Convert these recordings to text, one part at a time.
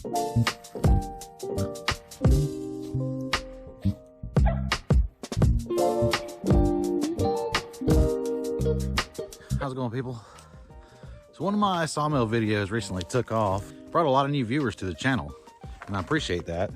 How's it going, people? So one of my sawmill videos recently took off, brought a lot of new viewers to the channel, and I appreciate that.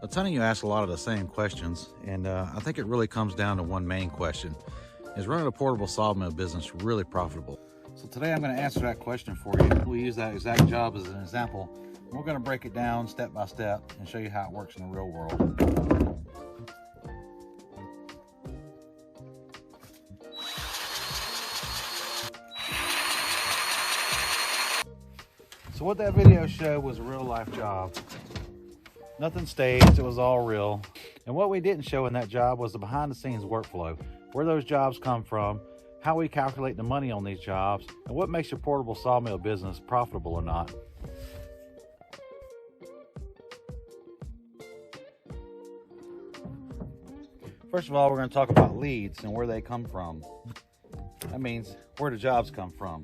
A ton of you asked a lot of the same questions, and I think it really comes down to one main question. Is running a portable sawmill business really profitable? So today I'm going to answer that question for you. We'll use that exact job as an example. We're going to break it down step by step and show you how it works in the real world. So what that video showed was a real life job. Nothing staged, it was all real. And what we didn't show in that job was the behind the scenes workflow, where those jobs come from, how we calculate the money on these jobs, and what makes your portable sawmill business profitable or not. First of all, we're going to talk about leads and where they come from. That means where the jobs come from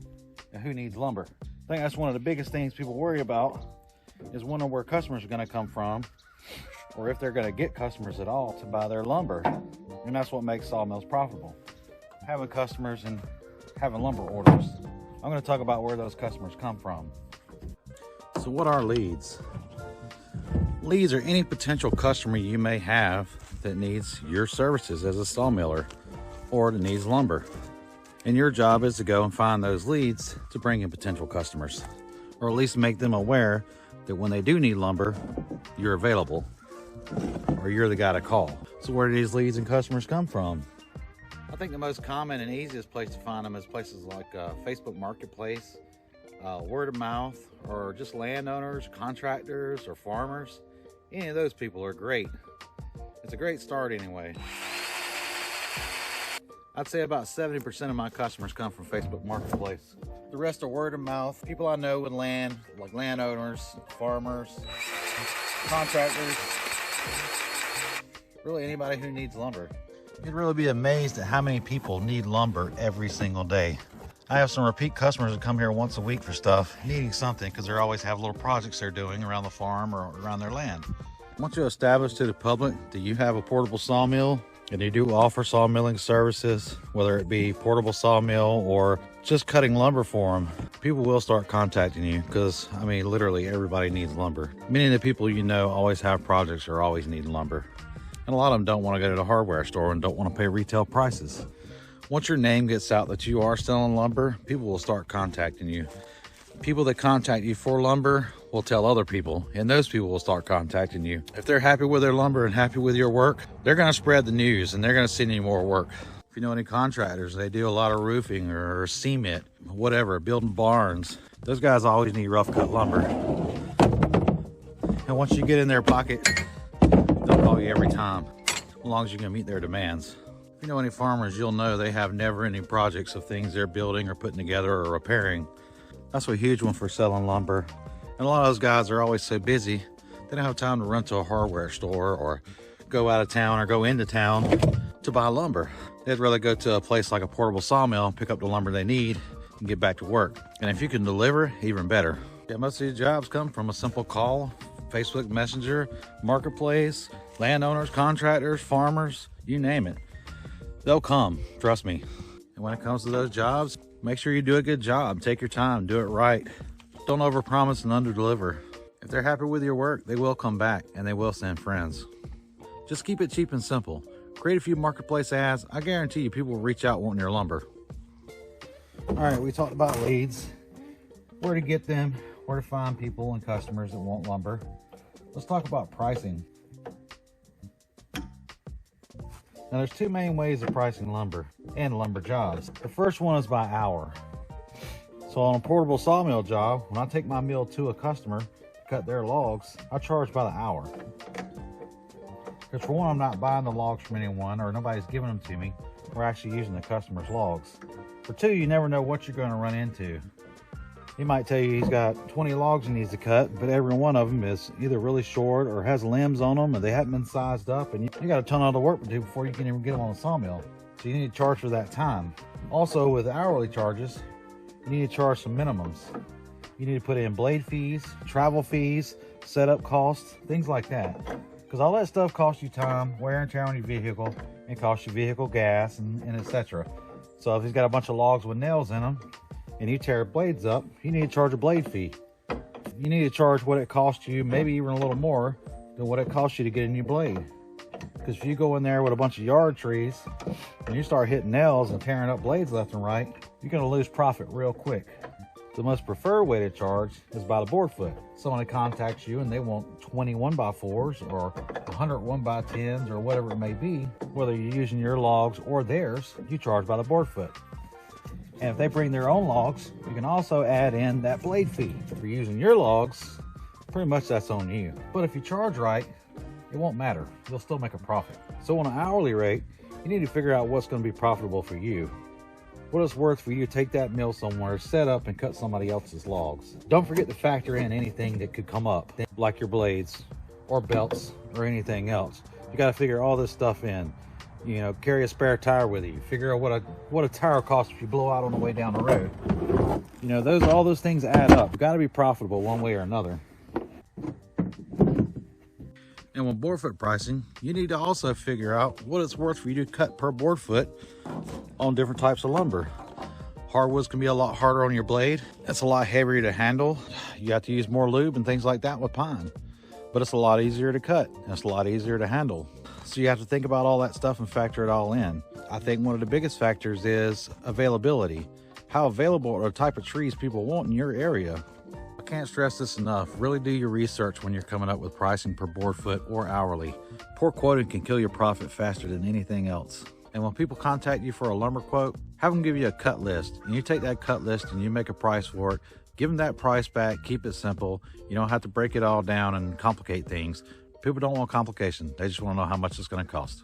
and who needs lumber. I think that's one of the biggest things people worry about, is wondering where customers are going to come from, or if they're going to get customers at all to buy their lumber. And that's what makes sawmills profitable, having customers and having lumber orders. I'm going to talk about where those customers come from. So what are leads? Leads are any potential customer you may have that needs your services as a sawmiller or that needs lumber. And your job is to go and find those leads to bring in potential customers, or at least make them aware that when they do need lumber, you're available, or you're the guy to call. So where do these leads and customers come from? I think the most common and easiest place to find them is places like Facebook Marketplace, word of mouth, or just landowners, contractors, or farmers. Any of those people are great. It's a great start anyway. I'd say about 70% of my customers come from Facebook Marketplace. The rest are word of mouth, people I know with land, like landowners, farmers, contractors, really anybody who needs lumber. You'd really be amazed at how many people need lumber every single day. I have some repeat customers that come here once a week for stuff, needing something because they always have little projects they're doing around the farm or around their land. Once you establish to the public that you have a portable sawmill and you do offer sawmilling services, whether it be portable sawmill or just cutting lumber for them, people will start contacting you because, I mean, literally everybody needs lumber. Many of the people you know always have projects or always need lumber. And a lot of them don't want to go to the hardware store and don't want to pay retail prices. Once your name gets out that you are selling lumber, people will start contacting you. People that contact you for lumber will tell other people, and those people will start contacting you. If they're happy with their lumber and happy with your work, they're going to spread the news and they're going to send you more work. If you know any contractors, they do a lot of roofing or cement, whatever, building barns. Those guys always need rough cut lumber. And once you get in their pocket, they'll call you every time, as long as you can meet their demands. If you know any farmers, you'll know they have never-ending projects of things they're building or putting together or repairing. That's a huge one for selling lumber. And a lot of those guys are always so busy, they don't have time to run to a hardware store or go out of town or go into town to buy lumber. They'd rather go to a place like a portable sawmill, pick up the lumber they need, and get back to work. And if you can deliver, even better. Yeah, most of these jobs come from a simple call, Facebook Messenger, Marketplace, landowners, contractors, farmers, you name it. They'll come, trust me. And when it comes to those jobs, make sure you do a good job. Take your time, do it right. Don't overpromise and underdeliver. If they're happy with your work, they will come back and they will send friends. Just keep it cheap and simple. Create a few marketplace ads. I guarantee you people will reach out wanting your lumber. All right, we talked about leads, where to get them, where to find people and customers that want lumber. Let's talk about pricing. Now there's two main ways of pricing lumber and lumber jobs. The first one is by hour. So on a portable sawmill job, when I take my mill to a customer to cut their logs, I charge by the hour. Because for one, I'm not buying the logs from anyone or nobody's giving them to me. We're actually using the customer's logs. For two, you never know what you're going to run into. He might tell you he's got 20 logs he needs to cut, but every one of them is either really short or has limbs on them, and they haven't been sized up, and you got a ton of other work to do before you can even get them on the sawmill. So you need to charge for that time. Also, with hourly charges, you need to charge some minimums. You need to put in blade fees, travel fees, setup costs, things like that. Because all that stuff costs you time, wear and tear on your vehicle, and costs your vehicle gas, and etc. So if he's got a bunch of logs with nails in them, and you tear blades up, you need to charge a blade fee. You need to charge what it costs you, maybe even a little more than what it costs you to get a new blade. Because if you go in there with a bunch of yard trees and you start hitting nails and tearing up blades left and right, you're going to lose profit real quick. The most preferred way to charge is by the board foot. Someone contacts you and they want 20 1x4s or 100 1x10s or whatever it may be, whether you're using your logs or theirs, you charge by the board foot. And if they bring their own logs, you can also add in that blade fee. If you're using your logs, pretty much that's on you. But if you charge right, it won't matter. You'll still make a profit. So on an hourly rate, you need to figure out what's going to be profitable for you. What it's worth for you to take that mill somewhere, set up and cut somebody else's logs. Don't forget to factor in anything that could come up, like your blades or belts or anything else. You got to figure all this stuff in. You know, carry a spare tire with you. Figure out what a tire costs if you blow out on the way down the road. You know, all those things add up. You got to be profitable one way or another. And with board foot pricing, you need to also figure out what it's worth for you to cut per board foot on different types of lumber. Hardwoods can be a lot harder on your blade. It's a lot heavier to handle. You have to use more lube and things like that with pine. But it's a lot easier to cut and it's a lot easier to handle. So you have to think about all that stuff and factor it all in. I think one of the biggest factors is availability. How available are the type of trees people want in your area? I can't stress this enough. Really do your research when you're coming up with pricing per board foot or hourly. Poor quoting can kill your profit faster than anything else. And when people contact you for a lumber quote, have them give you a cut list. And you take that cut list and you make a price for it. Give them that price back. Keep it simple. You don't have to break it all down and complicate things. People don't want complication. They just want to know how much it's going to cost.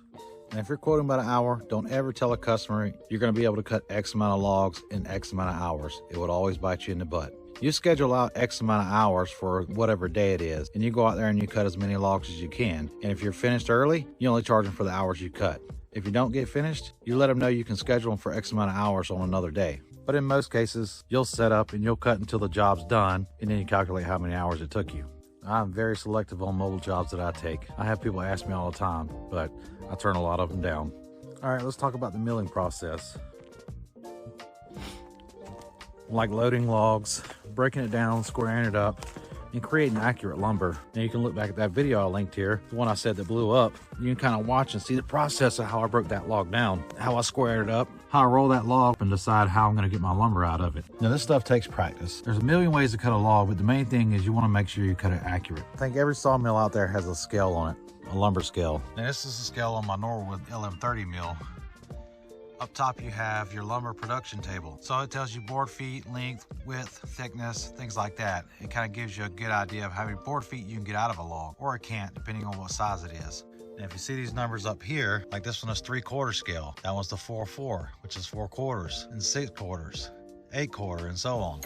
And if you're quoting by the hour, don't ever tell a customer you're going to be able to cut X amount of logs in X amount of hours. It would always bite you in the butt. You schedule out X amount of hours for whatever day it is, and you go out there and you cut as many logs as you can. And if you're finished early, you only charge them for the hours you cut. If you don't get finished, you let them know you can schedule them for X amount of hours on another day. But in most cases, you'll set up and you'll cut until the job's done, and then you calculate how many hours it took you. I'm very selective on mobile jobs that I take. I have people ask me all the time, but I turn a lot of them down. All right, let's talk about the milling process. Like loading logs, breaking it down, squaring it up, and creating accurate lumber. Now you can look back at that video I linked here, the one I said that blew up. You can kind of watch and see the process of how I broke that log down, how I squared it up, how I roll that log and decide how I'm going to get my lumber out of it. Now this stuff takes practice. There's a million ways to cut a log, but the main thing is you want to make sure you cut it accurate. I think every sawmill out there has a scale on it, a lumber scale. Now this is a scale on my Norwood LM30 mill. Up top you have your lumber production table. So it tells you board feet, length, width, thickness, things like that. It kind of gives you a good idea of how many board feet you can get out of a log, or it can't, depending on what size it is. And if you see these numbers up here, like this one is 3/4 scale. That one's the 4/4, which is 4 quarters, and 6 quarters, 8 quarter, and so on.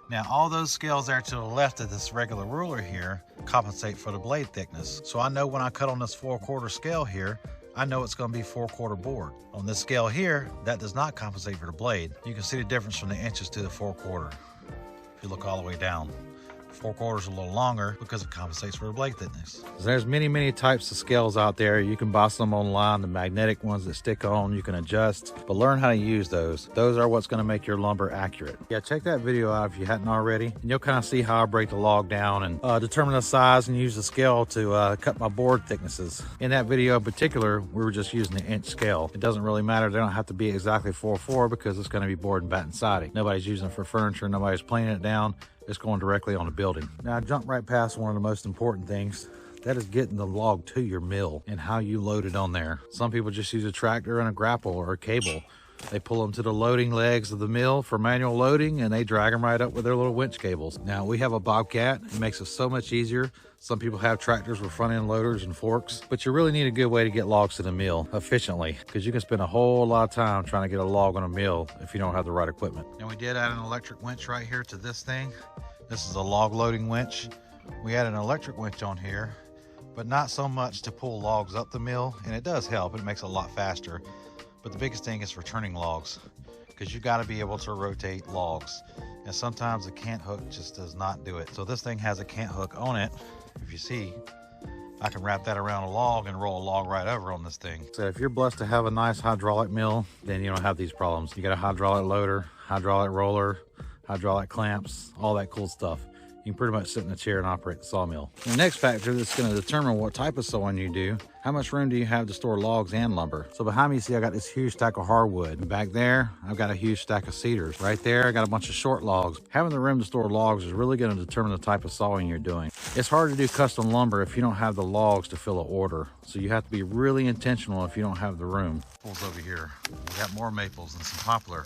Now all those scales there to the left of this regular ruler here compensate for the blade thickness. So I know when I cut on this 4/4 scale here, I know it's going to be 4/4 board. On this scale here, that does not compensate for the blade. You can see the difference from the inches to the 4/4. If you look all the way down, 4/4 is a little longer because it compensates for the blade thickness. There's many types of scales out there. You can buy some online, the magnetic ones that stick on, you can adjust, but learn how to use those. Those are what's going to make your lumber accurate. Yeah, check that video out if you hadn't already, and you'll kind of see how I break the log down and determine the size and use the scale to cut my board thicknesses. In that video in particular, we were just using the inch scale. It doesn't really matter. They don't have to be exactly 4/4 because it's going to be board and batten siding. Nobody's using it for furniture. Nobody's planing it down. It's going directly on the building. Now I jumped right past one of the most important things. That is getting the log to your mill and how you load it on there. Some people just use a tractor and a grapple or a cable. They pull them to the loading legs of the mill for manual loading and they drag them right up with their little winch cables. Now we have a Bobcat. It makes it so much easier. Some people have tractors with front end loaders and forks, but you really need a good way to get logs to the mill efficiently because you can spend a whole lot of time trying to get a log on a mill if you don't have the right equipment. And we did add an electric winch right here to this thing. This is a log loading winch. We added an electric winch on here, but not so much to pull logs up the mill, and it does help. It makes it a lot faster. But the biggest thing is for turning logs, because you got to be able to rotate logs. And sometimes the cant hook just does not do it. So this thing has a cant hook on it. If you see, I can wrap that around a log and roll a log right over on this thing. So if you're blessed to have a nice hydraulic mill, then you don't have these problems. You got a hydraulic loader, hydraulic roller, hydraulic clamps, all that cool stuff. You can pretty much sit in a chair and operate the sawmill. The next factor that's going to determine what type of sawing you do, how much room do you have to store logs and lumber? So behind me, you see I got this huge stack of hardwood. And back there, I've got a huge stack of cedars. Right there, I got a bunch of short logs. Having the room to store logs is really going to determine the type of sawing you're doing. It's hard to do custom lumber if you don't have the logs to fill an order. So you have to be really intentional if you don't have the room. Pulls over here. We got more maples and some poplar.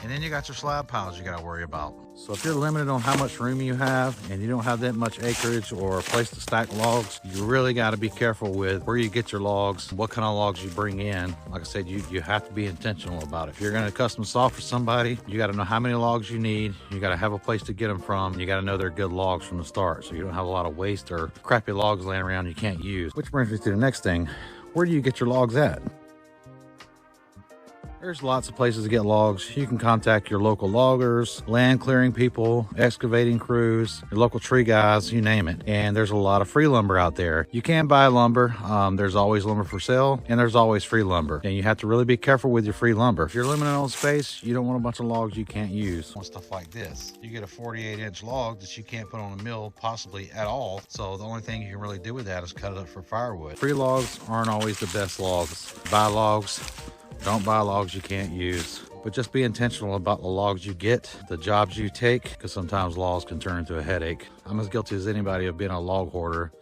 And then you got your slab piles you got to worry about. So if you're limited on how much room you have and you don't have that much acreage or a place to stack logs, you really got to be careful with where you get your logs, what kind of logs you bring in. Like I said, you have to be intentional about it. If you're going to custom saw for somebody, you got to know how many logs you need. You got to have a place to get them from. You got to know they're good logs from the start, so you don't have a lot of waste or crappy logs laying around you can't use. Which brings me to the next thing. Where do you get your logs at? There's lots of places to get logs. You can contact your local loggers, land clearing people, excavating crews, your local tree guys, you name it. And there's a lot of free lumber out there. You can buy lumber. There's always lumber for sale, and there's always free lumber. And you have to really be careful with your free lumber. If you're limited on space, you don't want a bunch of logs you can't use. On stuff like this, you get a 48-inch log that you can't put on a mill possibly at all. So the only thing you can really do with that is cut it up for firewood. Free logs aren't always the best logs. Buy logs. Don't buy logs you can't use, but just be intentional about the logs you get, the jobs you take, because sometimes logs can turn into a headache. I'm as guilty as anybody of being a log hoarder,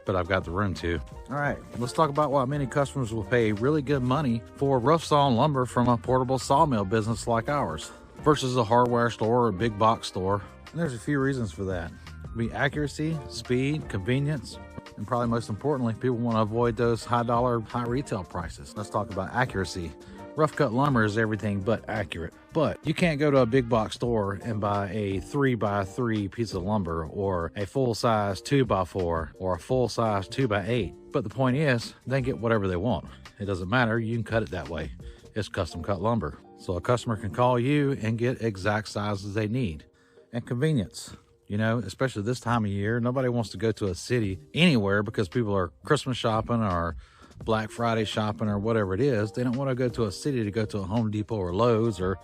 but I've got the room to. All right, let's talk about why many customers will pay really good money for rough sawn lumber from a portable sawmill business like ours versus a hardware store or a big box store. And there's a few reasons for that. Be accuracy, speed, convenience, and probably most importantly, people want to avoid those high dollar, high retail prices. Let's talk about accuracy. Rough cut lumber is everything but accurate. But you can't go to a big box store and buy a 3x3 piece of lumber or a full size 2x4 or a full size 2x8. But the point is, they get whatever they want. It doesn't matter, you can cut it that way. It's custom cut lumber. So a customer can call you and get exact sizes they need. And convenience. You know, especially this time of year, nobody wants to go to a city anywhere because people are Christmas shopping or Black Friday shopping or whatever it is. They don't want to go to a city to go to a Home Depot or Lowe's or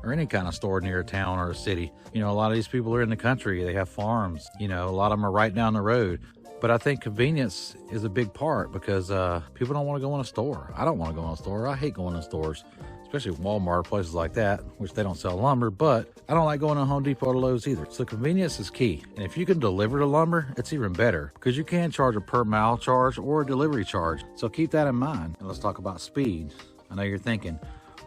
any kind of store near a town or a city. You know, a lot of these people are in the country. They have farms. You know, a lot of them are right down the road. But I think convenience is a big part because people don't want to go in a store. I don't want to go in a store. I hate going in stores, especially Walmart, places like that, which they don't sell lumber, but I don't like going to Home Depot or Lowe's either. So convenience is key. And if you can deliver the lumber, it's even better because you can charge a per mile charge or a delivery charge. So keep that in mind. And let's talk about speed. I know you're thinking,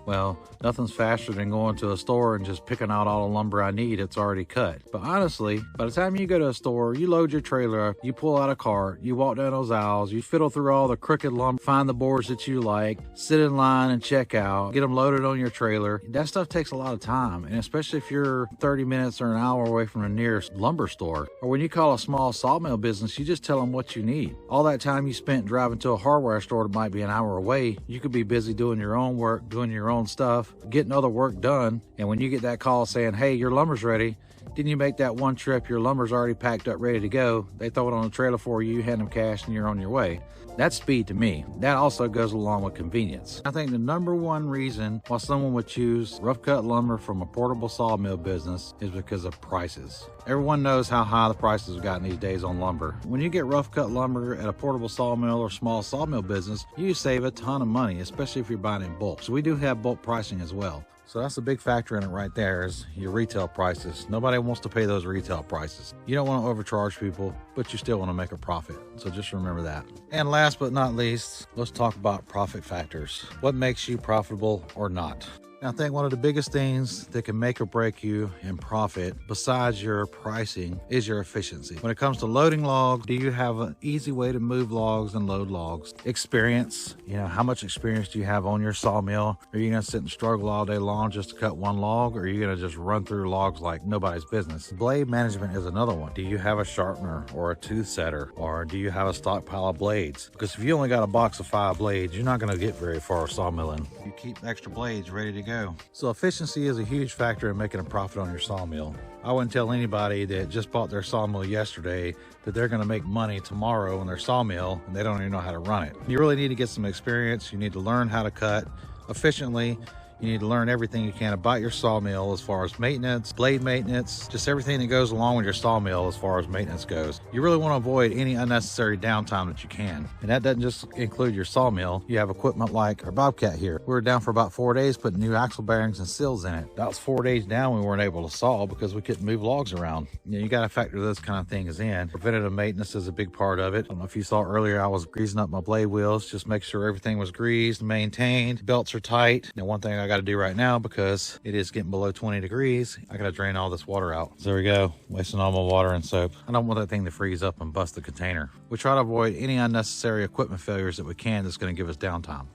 well, nothing's faster than going to a store and just picking out all the lumber I need. It's already cut. But honestly, by the time you go to a store, you load your trailer up, you pull out a cart, you walk down those aisles, you fiddle through all the crooked lumber, find the boards that you like, sit in line and check out, get them loaded on your trailer. That stuff takes a lot of time. And especially if you're 30 minutes or an hour away from the nearest lumber store, or when you call a small sawmill business, you just tell them what you need. All that time you spent driving to a hardware store that might be an hour away, you could be busy doing your own work, doing your own stuff, getting other work done. And when you get that call saying, hey, your lumber's ready, didn't you make that one trip? Your lumber's already packed up, ready to go. They throw it on a trailer for you, hand them cash, and you're on your way. That's speed to me. That also goes along with convenience. I think the number one reason why someone would choose rough cut lumber from a portable sawmill business is because of prices. Everyone knows how high the prices have gotten these days on lumber. When you get rough cut lumber at a portable sawmill or small sawmill business, you save a ton of money, especially if you're buying in bulk. So we do have bulk pricing as well. So that's a big factor in it right there is your retail prices. Nobody wants to pay those retail prices. You don't want to overcharge people, but you still want to make a profit. So just remember that. And last but not least, let's talk about profit factors. What makes you profitable or not? I think one of the biggest things that can make or break you in profit, besides your pricing, is your efficiency. When it comes to loading logs, do you have an easy way to move logs and load logs? Experience, you know, how much experience do you have on your sawmill? Are you gonna sit and struggle all day long just to cut one log, or are you gonna just run through logs like nobody's business? Blade management is another one. Do you have a sharpener or a tooth setter, or do you have a stockpile of blades? Because if you only got a box of 5 blades, you're not gonna get very far sawmilling. You keep extra blades ready to go. go. So efficiency is a huge factor in making a profit on your sawmill. I wouldn't tell anybody that just bought their sawmill yesterday that they're gonna make money tomorrow on their sawmill and they don't even know how to run it. You really need to get some experience. You need to learn how to cut efficiently. You need to learn everything you can about your sawmill as far as maintenance, blade maintenance, just everything that goes along with your sawmill as far as maintenance goes. You really want to avoid any unnecessary downtime that you can. And that doesn't just include your sawmill. You have equipment like our Bobcat here. We were down for about 4 days putting new axle bearings and seals in it. That was 4 days down we weren't able to saw because we couldn't move logs around. You got to factor those kind of things in. Preventative maintenance is a big part of it. I don't know if you saw earlier, I was greasing up my blade wheels, just make sure everything was greased, maintained, belts are tight. Now one thing I got to do right now, because it is getting below 20 degrees, I got to drain all this water out. So there we go, wasting all my water and soap. I don't want that thing to freeze up and bust the container. We try to avoid any unnecessary equipment failures that we can that's going to give us downtime.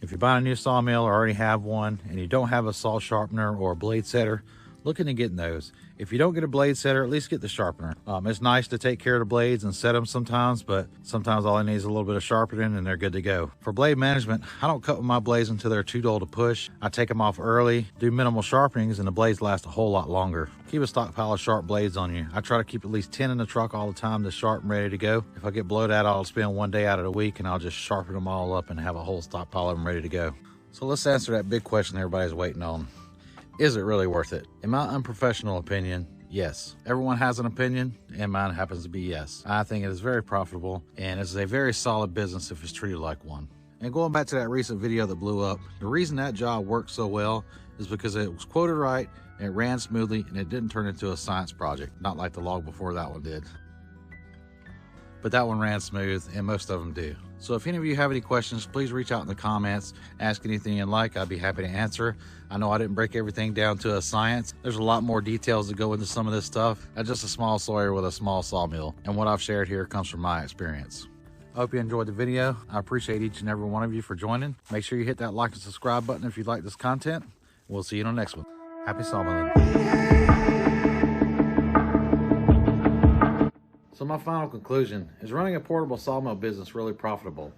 If you're buying a new sawmill or already have one and you don't have a saw sharpener or a blade setter, look into getting those. If you don't get a blade setter, at least get the sharpener. It's nice to take care of the blades and set them sometimes, but sometimes all I need is a little bit of sharpening and they're good to go. For blade management, I don't cut with my blades until they're too dull to push. I take them off early, do minimal sharpenings, and the blades last a whole lot longer. Keep a stockpile of sharp blades on you. I try to keep at least 10 in the truck all the time to sharpen, ready to go. If I get blowed out, I'll spend 1 day out of the week and I'll just sharpen them all up and have a whole stockpile of them ready to go. So let's answer that big question everybody's waiting on. Is it really worth it? In my unprofessional opinion, yes. Everyone has an opinion, and mine happens to be yes. I think it is very profitable, and it's a very solid business if it's treated like one. And going back to that recent video that blew up, the reason that job worked so well is because it was quoted right, and it ran smoothly, and it didn't turn into a science project, not like the log before that one did. But that one ran smooth, and most of them do. So if any of you have any questions, please reach out in the comments, ask anything you'd like. I'd be happy to answer. I know I didn't break everything down to a science. There's a lot more details that go into some of this stuff. I'm just a small sawyer with a small sawmill, and what I've shared here comes from my experience. I hope you enjoyed the video. I appreciate each and every one of you for joining. Make sure you hit that like and subscribe button if you like this content. We'll see you in the next one. Happy sawmilling. So my final conclusion is, running a portable sawmill business really profitable?